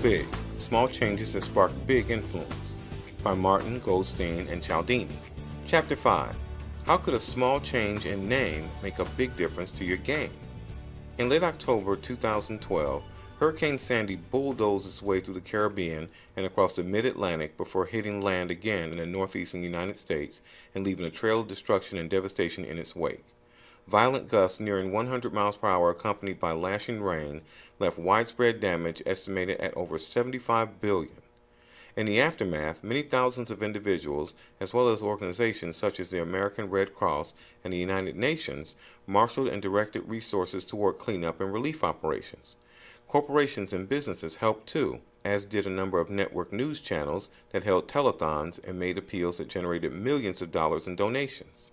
Big, Small Changes That Spark Big Influence by Martin, Goldstein, and Cialdini. Chapter 5. How could a small change in name make a big difference to your game? In late October 2012, Hurricane Sandy bulldozed its way through the Caribbean and across the mid-Atlantic before hitting land again in the northeastern United States and leaving a trail of destruction and devastation in its wake. Violent gusts nearing 100 miles per hour accompanied by lashing rain left widespread damage estimated at over $75 billion. In the aftermath, many thousands of individuals, as well as organizations such as the American Red Cross and the United Nations, marshaled and directed resources toward cleanup and relief operations. Corporations and businesses helped too, as did a number of network news channels that held telethons and made appeals that generated millions of dollars in donations.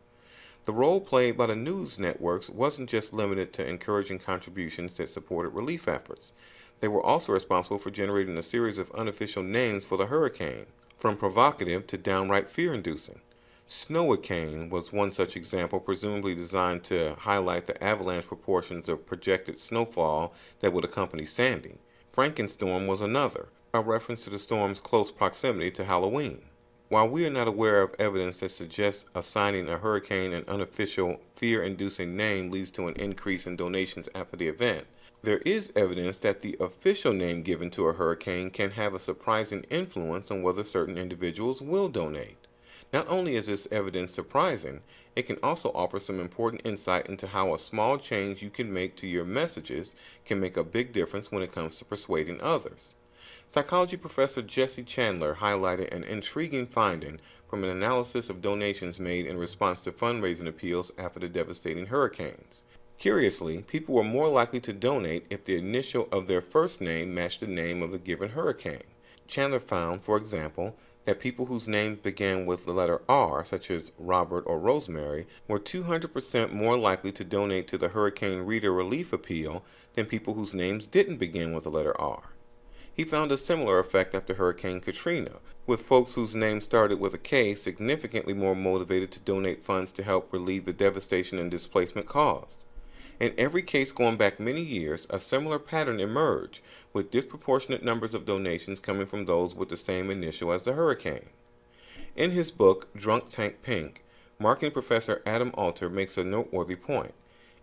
The role played by the news networks wasn't just limited to encouraging contributions that supported relief efforts. They were also responsible for generating a series of unofficial names for the hurricane, from provocative to downright fear-inducing. Snowicane was one such example, presumably designed to highlight the avalanche proportions of projected snowfall that would accompany Sandy. Frankenstorm was another, a reference to the storm's close proximity to Halloween. While we are not aware of evidence that suggests assigning a hurricane an unofficial, fear-inducing name leads to an increase in donations after the event, there is evidence that the official name given to a hurricane can have a surprising influence on whether certain individuals will donate. Not only is this evidence surprising, it can also offer some important insight into how a small change you can make to your messages can make a big difference when it comes to persuading others. Psychology professor Jesse Chandler highlighted an intriguing finding from an analysis of donations made in response to fundraising appeals after the devastating hurricanes. Curiously, people were more likely to donate if the initial of their first name matched the name of the given hurricane. Chandler found, for example, that people whose names began with the letter R, such as Robert or Rosemary, were 200% more likely to donate to the Hurricane Rita relief appeal than people whose names didn't begin with the letter R. He found a similar effect after Hurricane Katrina, with folks whose names started with a K significantly more motivated to donate funds to help relieve the devastation and displacement caused. In every case going back many years, a similar pattern emerged, with disproportionate numbers of donations coming from those with the same initial as the hurricane. In his book, Drunk Tank Pink, marketing professor Adam Alter makes a noteworthy point.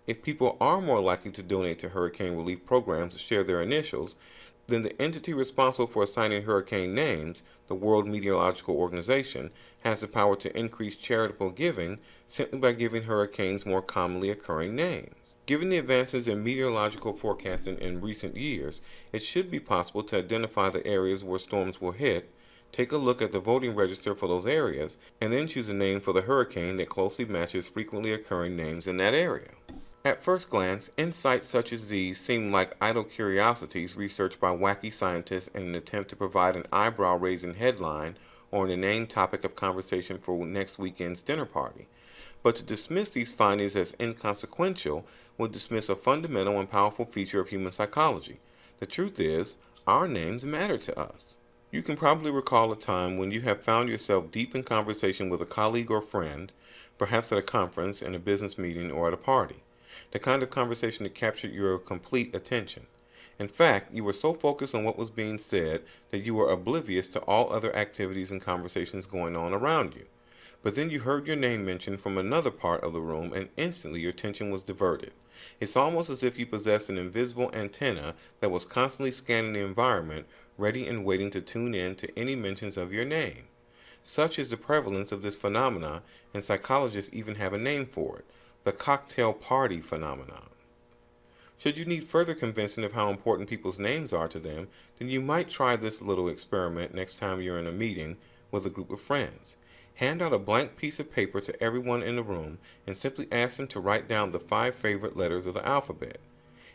If people are more likely to donate to hurricane relief programs to share their initials, then the entity responsible for assigning hurricane names, the World Meteorological Organization, has the power to increase charitable giving simply by giving hurricanes more commonly occurring names. Given the advances in meteorological forecasting in recent years, it should be possible to identify the areas where storms will hit, take a look at the voting register for those areas, and then choose a name for the hurricane that closely matches frequently occurring names in that area. At first glance, insights such as these seem like idle curiosities researched by wacky scientists in an attempt to provide an eyebrow-raising headline or an inane topic of conversation for next weekend's dinner party. But to dismiss these findings as inconsequential would dismiss a fundamental and powerful feature of human psychology. The truth is, our names matter to us. You can probably recall a time when you have found yourself deep in conversation with a colleague or friend, perhaps at a conference, in a business meeting, or at a party. The kind of conversation that captured your complete attention. In fact, you were so focused on what was being said that you were oblivious to all other activities and conversations going on around you. But then you heard your name mentioned from another part of the room and instantly your attention was diverted. It's almost as if you possessed an invisible antenna that was constantly scanning the environment, ready and waiting to tune in to any mentions of your name. Such is the prevalence of this phenomena, and psychologists even have a name for it: the cocktail party phenomenon. Should you need further convincing of how important people's names are to them, then you might try this little experiment next time you're in a meeting with a group of friends. Hand out a blank piece of paper to everyone in the room and simply ask them to write down the 5 favorite letters of the alphabet.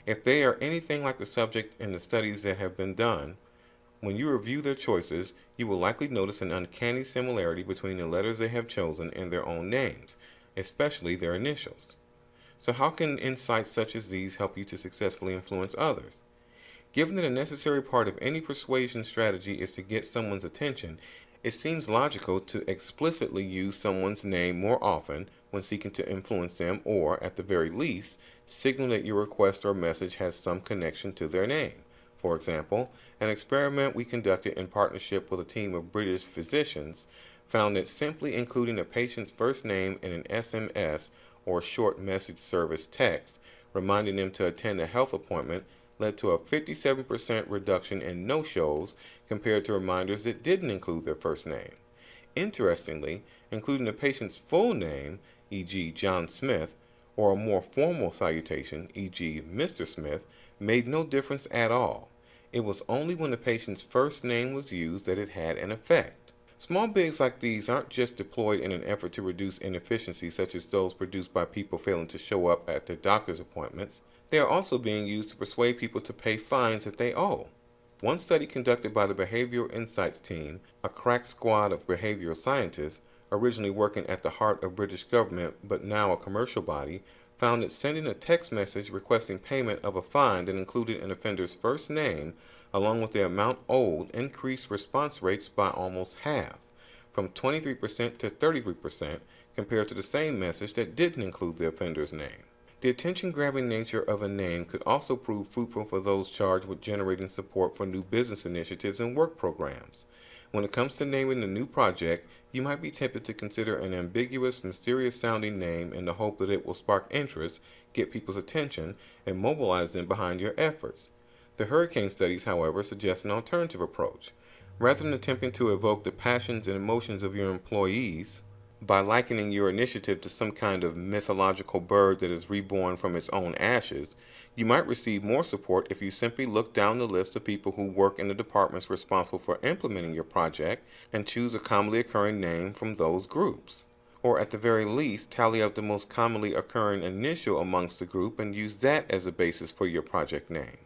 If they are anything like the subject in the studies that have been done, when you review their choices, you will likely notice an uncanny similarity between the letters they have chosen and their own names, especially their initials. So how can insights such as these help you to successfully influence others? Given that a necessary part of any persuasion strategy is to get someone's attention, it seems logical to explicitly use someone's name more often when seeking to influence them, or, at the very least, signal that your request or message has some connection to their name. For example, an experiment we conducted in partnership with a team of British physicians found that simply including a patient's first name in an SMS or short message service text, reminding them to attend a health appointment, led to a 57% reduction in no-shows compared to reminders that didn't include their first name. Interestingly, including a patient's full name, e.g. John Smith, or a more formal salutation, e.g. Mr. Smith, made no difference at all. It was only when the patient's first name was used that it had an effect. Small bigs like these aren't just deployed in an effort to reduce inefficiencies such as those produced by people failing to show up at their doctor's appointments. They are also being used to persuade people to pay fines that they owe. One study conducted by the Behavioral Insights team, a crack squad of behavioral scientists, originally working at the heart of British government but now a commercial body, found that sending a text message requesting payment of a fine that included an offender's first name along with the amount owed increased response rates by almost half, from 23% to 33%, compared to the same message that didn't include the offender's name. The attention-grabbing nature of a name could also prove fruitful for those charged with generating support for new business initiatives and work programs. When it comes to naming a new project, you might be tempted to consider an ambiguous, mysterious-sounding name in the hope that it will spark interest, get people's attention, and mobilize them behind your efforts. The hurricane studies, however, suggest an alternative approach. Rather than attempting to evoke the passions and emotions of your employees by likening your initiative to some kind of mythological bird that is reborn from its own ashes, you might receive more support if you simply look down the list of people who work in the departments responsible for implementing your project and choose a commonly occurring name from those groups. Or at the very least, tally up the most commonly occurring initial amongst the group and use that as a basis for your project name.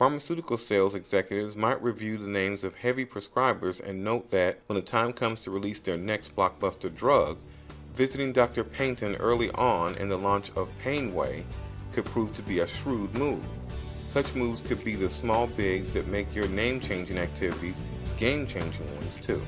Pharmaceutical sales executives might review the names of heavy prescribers and note that when the time comes to release their next blockbuster drug, visiting Dr. Payton early on in the launch of Painway could prove to be a shrewd move. Such moves could be the small bigs that make your name-changing activities game-changing ones too.